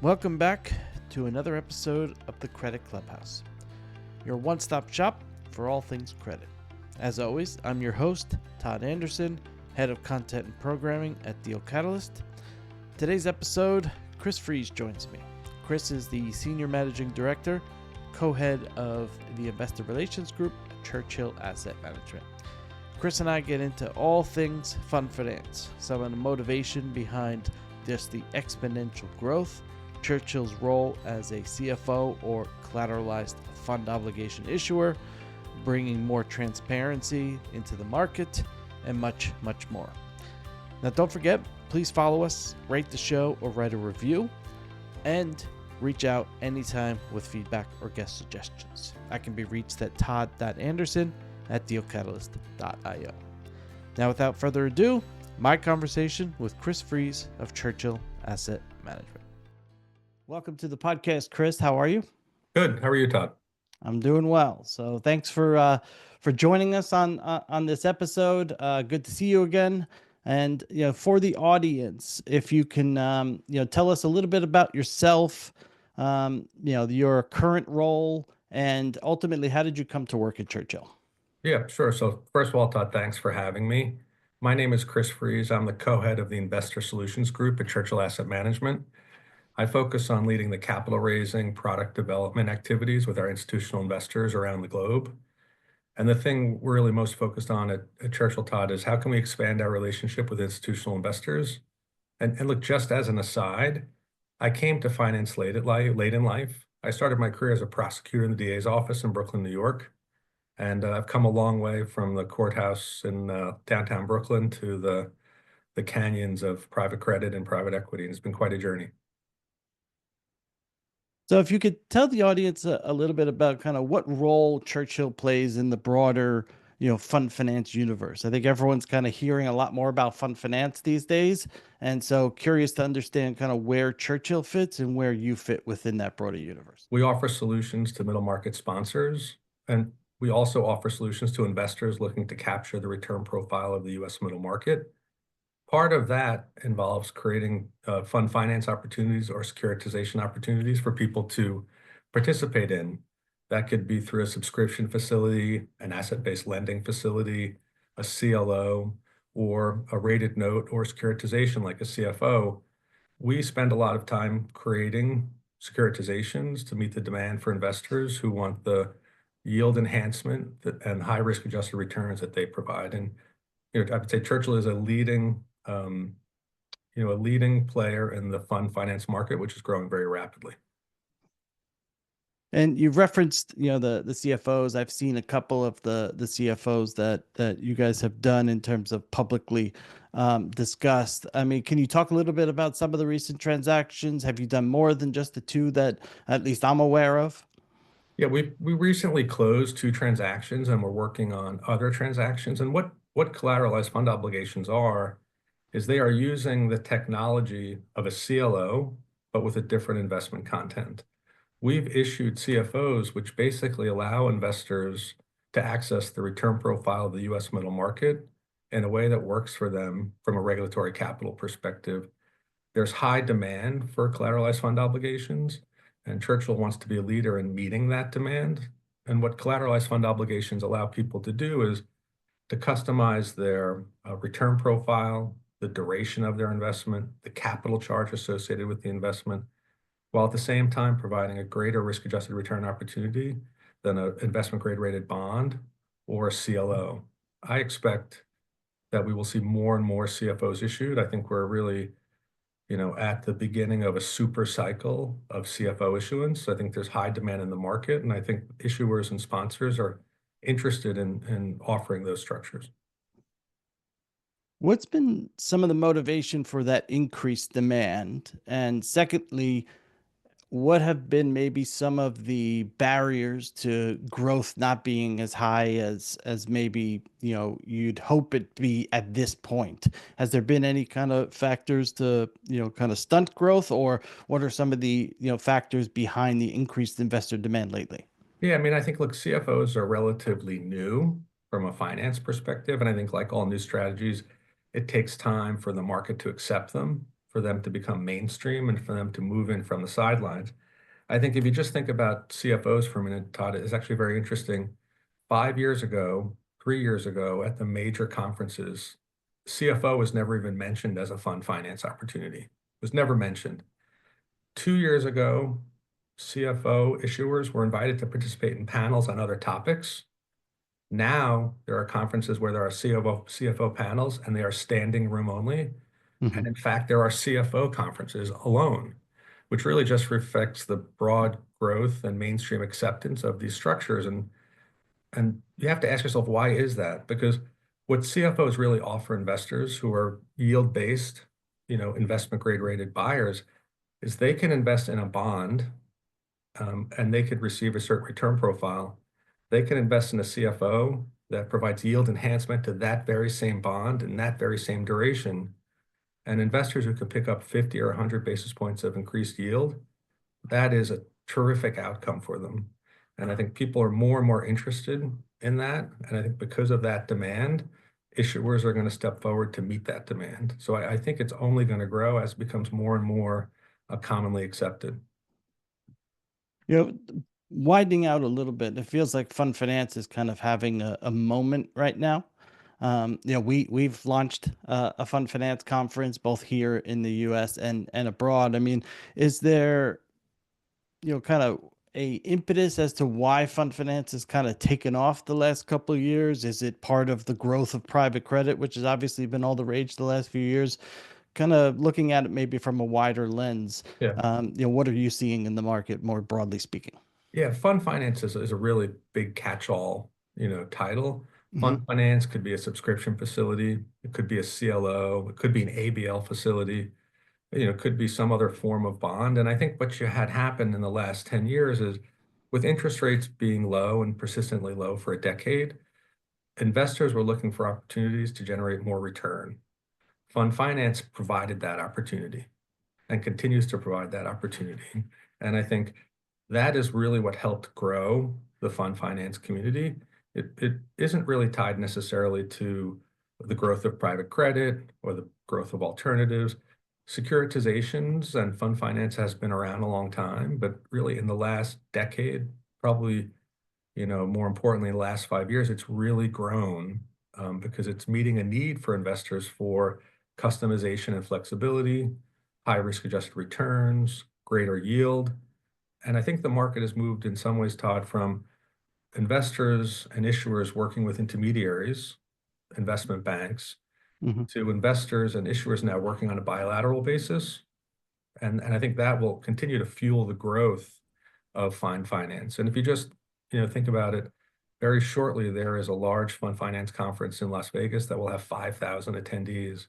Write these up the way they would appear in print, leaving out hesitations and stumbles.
Welcome back to another episode of the Credit Clubhouse, your one-stop shop for all things credit. As always, I'm your host, Todd Anderson, Head of Content and Programming at DealCatalyst. Today's episode, Chris Freeze joins me. Chris is the Senior Managing Director, co-head of the Investor Relations Group at Churchill Asset Management. Chris and I get into all things fund finance, some of the motivation behind just the exponential growth, Churchill's role as a CFO or collateralized fund obligation issuer, bringing more transparency into the market, and much, much more. Now, don't forget, please follow us, rate the show, or write a review, and reach out anytime with feedback or guest suggestions. I can be reached at todd.anderson@dealcatalyst.io. Now, without further ado, my conversation with Chris Freeze of Churchill Asset Management. Welcome to the podcast, Chris. How are you? Good. How are you, Todd? I'm doing well. So thanks for joining us on this episode. Good to see you again. And for the audience, if you can tell us a little bit about yourself, your current role, and ultimately, how did you come to work at Churchill? Yeah, sure. So first of all, Todd, thanks for having me. My name is Chris Freeze. I'm the co-head of the Investor Solutions Group at Churchill Asset Management. I focus on leading the capital raising, product development activities with our institutional investors around the globe. And the thing we're really most focused on at Churchill, Todd, is how can we expand our relationship with institutional investors? And look, just as an aside, I came to finance late in life. I started my career as a prosecutor in the DA's office in Brooklyn, New York. And I've come a long way from the courthouse in downtown Brooklyn to the canyons of private credit and private equity. And it's been quite a journey. So if you could tell the audience a little bit about kind of what role Churchill plays in the broader, fund finance universe. I think everyone's kind of hearing a lot more about fund finance these days. And so curious to understand kind of where Churchill fits and where you fit within that broader universe. We offer solutions to middle market sponsors, and we also offer solutions to investors looking to capture the return profile of the U.S. middle market. Part of that involves creating fund finance opportunities or securitization opportunities for people to participate in. That could be through a subscription facility, an asset-based lending facility, a CLO, or a rated note or securitization like a CFO. We spend a lot of time creating securitizations to meet the demand for investors who want the yield enhancement and high risk adjusted returns that they provide. And I would say Churchill is a leading player in the fund finance market, which is growing very rapidly. And you've referenced, the CFOs. I've seen a couple of the CFOs that you guys have done in terms of publicly discussed. I mean, can you talk a little bit about some of the recent transactions? Have you done more than just the two that at least I'm aware of? Yeah, we recently closed 2 transactions, and we're working on other transactions. And what collateralized fund obligations are is they are using the technology of a CLO, but with a different investment content. We've issued CFOs, which basically allow investors to access the return profile of the U.S. middle market in a way that works for them from a regulatory capital perspective. There's high demand for collateralized fund obligations, and Churchill wants to be a leader in meeting that demand. And what collateralized fund obligations allow people to do is to customize their return profile, the duration of their investment, the capital charge associated with the investment, while at the same time providing a greater risk-adjusted return opportunity than an investment-grade rated bond or a CLO. I expect that we will see more and more CFOs issued. I think we're really, at the beginning of a super cycle of CFO issuance. I think there's high demand in the market, and I think issuers and sponsors are interested in offering those structures. What's been some of the motivation for that increased demand? And secondly, what have been maybe some of the barriers to growth not being as high as maybe you'd hope it be at this point? Has there been any kind of factors to kind of stunt growth, or what are some of the factors behind the increased investor demand lately? Yeah, I mean, I think, look, CFOs are relatively new from a finance perspective. And I think like all new strategies, it takes time for the market to accept them. for them to become mainstream and for them to move in from the sidelines. I think if you just think about CFOs for a minute, Todd, it's actually very interesting. 5 years ago, 3 years ago, at the major conferences, CFO was never even mentioned as a fund finance opportunity. It was never mentioned. 2 years ago, CFO issuers were invited to participate in panels on other topics. Now there are conferences where there are CFO panels and they are standing room only. And in fact, there are CFO conferences alone, which really just reflects the broad growth and mainstream acceptance of these structures. And you have to ask yourself, why is that? Because what CFOs really offer investors who are yield-based, investment grade rated buyers is they can invest in a bond, and they could receive a certain return profile. They can invest in a CFO that provides yield enhancement to that very same bond and that very same duration. And investors who can pick up 50 or 100 basis points of increased yield, that is a terrific outcome for them. And I think people are more and more interested in that. And I think because of that demand, issuers are going to step forward to meet that demand. So I think it's only going to grow as it becomes more and more commonly accepted. Widening out a little bit, it feels like fund finance is kind of having a moment right now. We've launched a fund finance conference both here in the U.S. and abroad. I mean, is there kind of a impetus as to why fund finance has kind of taken off the last couple of years? Is it part of the growth of private credit, which has obviously been all the rage the last few years? Kind of looking at it maybe from a wider lens. Yeah. What are you seeing in the market more broadly speaking? Yeah, fund finance is a really big catch-all, title. Mm-hmm. Fund finance could be a subscription facility. It could be a CLO. It could be an ABL facility. It could be some other form of bond. And I think what you had happen in the last 10 years is with interest rates being low and persistently low for a decade, investors were looking for opportunities to generate more return. Fund finance provided that opportunity and continues to provide that opportunity. And I think that is really what helped grow the fund finance community. It isn't really tied necessarily to the growth of private credit or the growth of alternatives. Securitizations and fund finance has been around a long time, but really in the last decade, probably, more importantly, the last 5 years, it's really grown because it's meeting a need for investors for customization and flexibility, high risk adjusted returns, greater yield. And I think the market has moved in some ways, Todd, from investors and issuers working with intermediaries, investment banks, Mm-hmm. to investors and issuers now working on a bilateral basis. And I think that will continue to fuel the growth of fund finance. And if you just, think about it, very shortly, there is a large fund finance conference in Las Vegas that will have 5,000 attendees,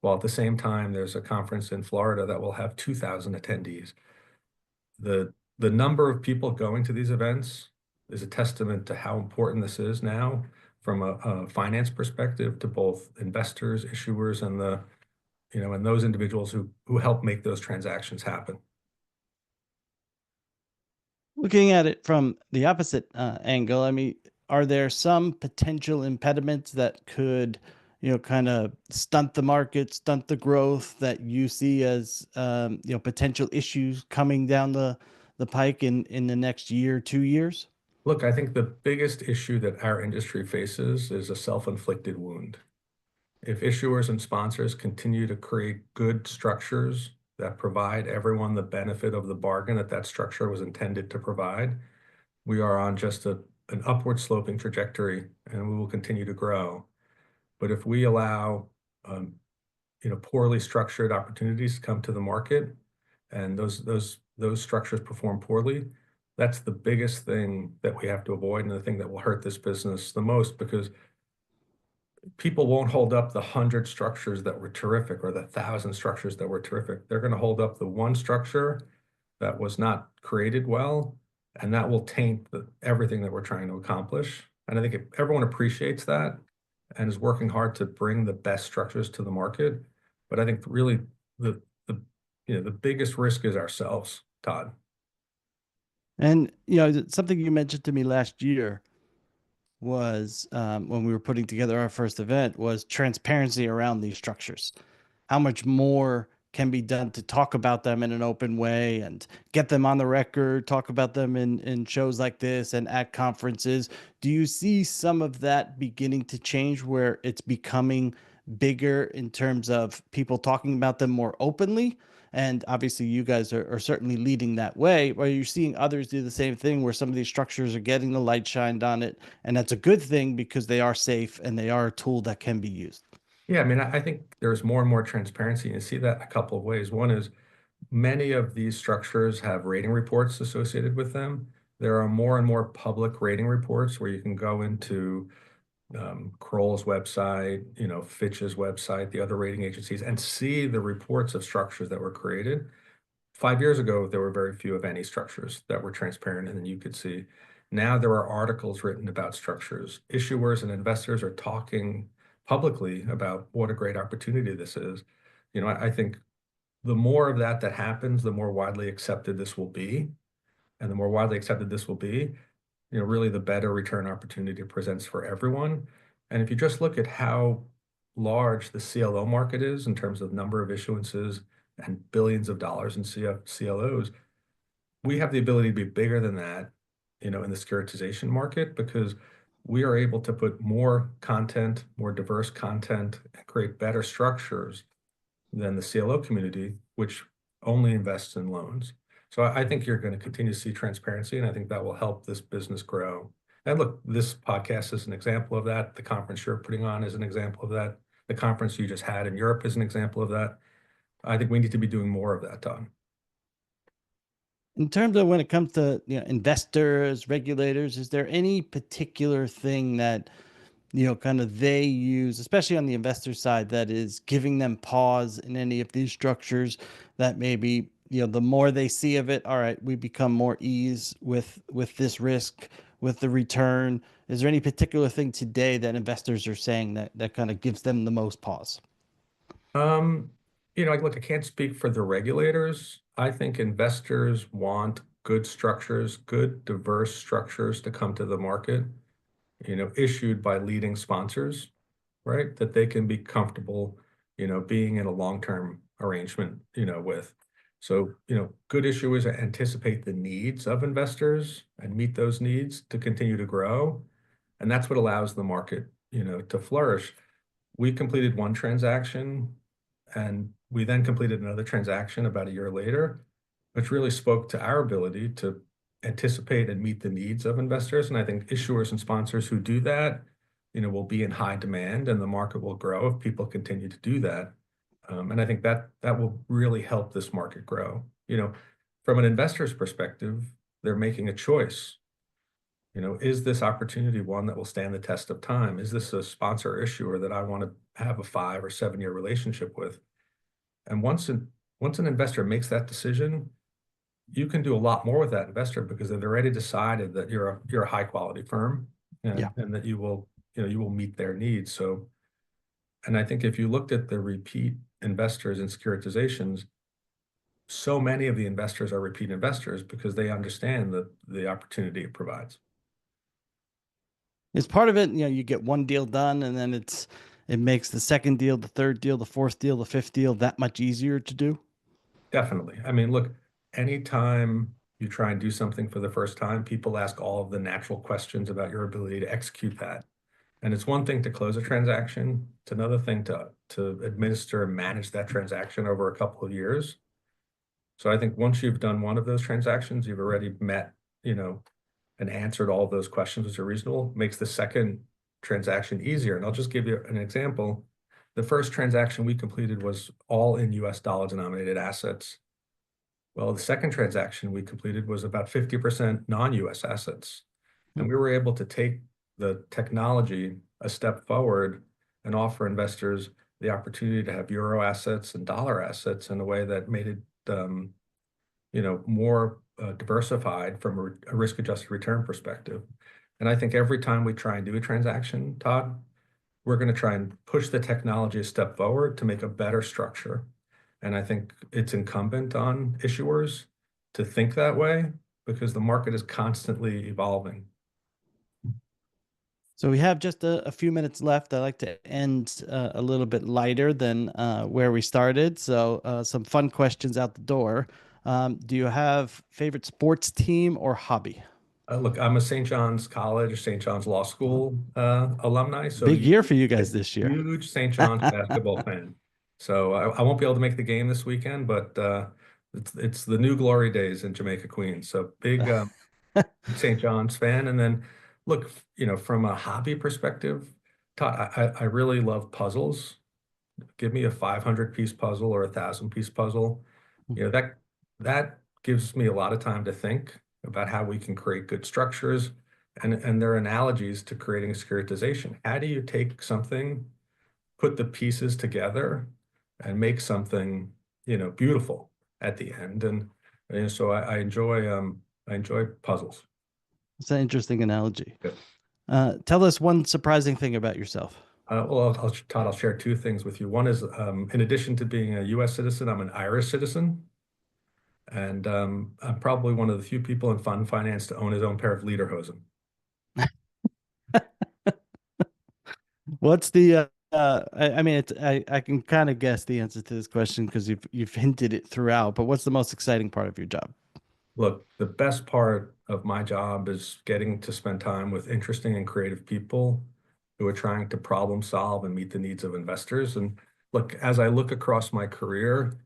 while at the same time, there's a conference in Florida that will have 2,000 attendees. The number of people going to these events is a testament to how important this is now from a finance perspective to both investors, issuers, and and those individuals who help make those transactions happen. Looking at it from the opposite angle, I mean, are there some potential impediments that could, kind of stunt the market, stunt the growth that you see as, potential issues coming down the pike in the next year, 2 years? Look, I think the biggest issue that our industry faces is a self-inflicted wound. If issuers and sponsors continue to create good structures that provide everyone the benefit of the bargain that structure was intended to provide, we are on just an upward sloping trajectory and we will continue to grow. But if we allow poorly structured opportunities to come to the market and those structures perform poorly, that's the biggest thing that we have to avoid and the thing that will hurt this business the most, because people won't hold up the 100 structures that were terrific or the 1,000 structures that were terrific. They're going to hold up the one structure that was not created well, and that will taint everything that we're trying to accomplish. And I think if everyone appreciates that and is working hard to bring the best structures to the market. But I think really the biggest risk is ourselves, Todd. And, something you mentioned to me last year was when we were putting together our first event was transparency around these structures. How much more can be done to talk about them in an open way and get them on the record, talk about them in shows like this and at conferences. Do you see some of that beginning to change where it's becoming bigger in terms of people talking about them more openly? And obviously, you guys are certainly leading that way. Are you seeing others do the same thing where some of these structures are getting the light shined on it? And that's a good thing because they are safe and they are a tool that can be used. Yeah, I mean, I think there's more and more transparency, and you see that in a couple of ways. One is many of these structures have rating reports associated with them. There are more and more public rating reports where you can go into Kroll's website, Fitch's website, the other rating agencies, and see the reports of structures that were created. 5 years ago, there were very few, if any, structures that were transparent and then you could see. Now there are articles written about structures. Issuers and investors are talking publicly about what a great opportunity this is. I think the more of that happens, the more widely accepted this will be. And the more widely accepted this will be, really the better return opportunity it presents for everyone. And if you just look at how large the CLO market is in terms of number of issuances and billions of dollars in CLOs, we have the ability to be bigger than that, in the securitization market because we are able to put more content, more diverse content, and create better structures than the CLO community, which only invests in loans. So I think you're going to continue to see transparency, and I think that will help this business grow. And look, this podcast is an example of that. The conference you're putting on is an example of that. The conference you just had in Europe is an example of that. I think we need to be doing more of that, Todd. In terms of when it comes to investors, regulators, is there any particular thing that kind of they use, especially on the investor side, that is giving them pause in any of these structures that maybe, the more they see of it, all right, we become more ease with this risk, with the return. Is there any particular thing today that investors are saying that kind of gives them the most pause? Um, look, I can't speak for the regulators. I think investors want good structures, good diverse structures to come to the market, issued by leading sponsors, right? That they can be comfortable, being in a long-term arrangement, with. So, good issuers anticipate the needs of investors and meet those needs to continue to grow. And that's what allows the market, to flourish. We completed one transaction and we then completed another transaction about a year later, which really spoke to our ability to anticipate and meet the needs of investors. And I think issuers and sponsors who do that, will be in high demand and the market will grow if people continue to do that. And I think that will really help this market grow. From an investor's perspective, they're making a choice. Is this opportunity one that will stand the test of time? Is this a sponsor issuer that I want to have a 5 or 7 year relationship with? And once an investor makes that decision, you can do a lot more with that investor because they've already decided that you're a high quality firm and that you will meet their needs. So, and I think if you looked at the repeat investors in securitizations, so many of the investors are repeat investors because they understand the opportunity it provides. Is part of it, you get one deal done and then it makes the second deal, the third deal, the fourth deal, the fifth deal that much easier to do? Definitely. I mean, look, anytime you try and do something for the first time, people ask all of the natural questions about your ability to execute that. And it's one thing to close a transaction. It's another thing to administer and manage that transaction over a couple of years. So I think once you've done one of those transactions, you've already met, and answered all of those questions which are reasonable, makes the second transaction easier. And I'll just give you an example. The first transaction we completed was all in US dollar denominated assets. Well, the second transaction we completed was about 50% non-US assets. And we were able to take the technology a step forward and offer investors the opportunity to have euro assets and dollar assets in a way that made it, more diversified from a risk-adjusted return perspective. And I think every time we try and do a transaction, Todd, we're going to try and push the technology a step forward to make a better structure. And I think it's incumbent on issuers to think that way because the market is constantly evolving. So we have just a few minutes left. I like to end a little bit lighter than where we started. So some fun questions out the door. Do you have favorite sports team or hobby? Look, I'm a St. John's College, St. John's Law Well, School alumni, so big year for you a guys this year. huge St. John's basketball fan. So I won't be able to make the game this weekend, but it's the new glory days in Jamaica, Queens. So big St. John's fan. And then look, from a hobby perspective, Todd, I really love puzzles. Give me a 500-piece puzzle or a 1,000-piece puzzle. That gives me a lot of time to think about how we can create good structures, and there are analogies to creating a securitization. How do you take something, put the pieces together, and make something, beautiful at the end? And so I enjoy puzzles. It's an interesting analogy. Good. Tell us one surprising thing about yourself. Well, Todd, I'll share two things with you. One is, in addition to being a U.S. citizen, I'm an Irish citizen. And I'm probably one of the few people in fund finance to own his own pair of lederhosen. What's the I mean, I can kind of guess the answer to this question because you've hinted it throughout, but what's the most exciting part of your job? Look, the best part of my job is getting to spend time with interesting and creative people who are trying to problem solve and meet the needs of investors. And look, as I look across my career,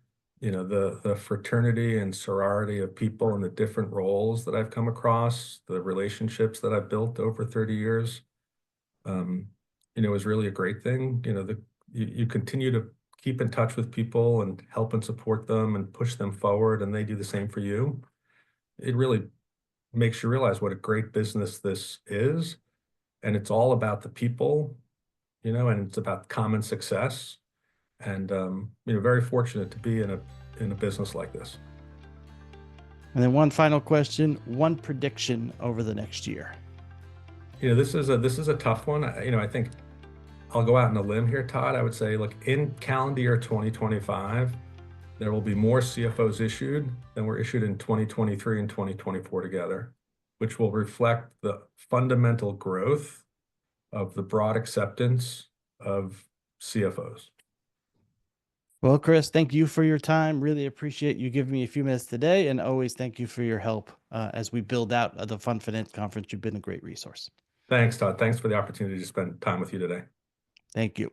the fraternity and sorority of people and the different roles that I've come across, the relationships that I've built over 30 years, is really a great thing. You continue to keep in touch with people and help and support them and push them forward, and they do the same for you. It really makes you realize what a great business this is. And it's all about the people, and it's about common success. And, very fortunate to be in a business like this. And then one final question, one prediction over the next year. This is a tough one. I think I'll go out on a limb here, Todd. I would say, look, in calendar year 2025, there will be more CFOs issued than were issued in 2023 and 2024 together, which will reflect the fundamental growth of the broad acceptance of CFOs. Well, Chris, thank you for your time. Really appreciate you giving me a few minutes today, and always thank you for your help as we build out the Fund Finance Conference. You've been a great resource. Thanks, Todd. Thanks for the opportunity to spend time with you today. Thank you.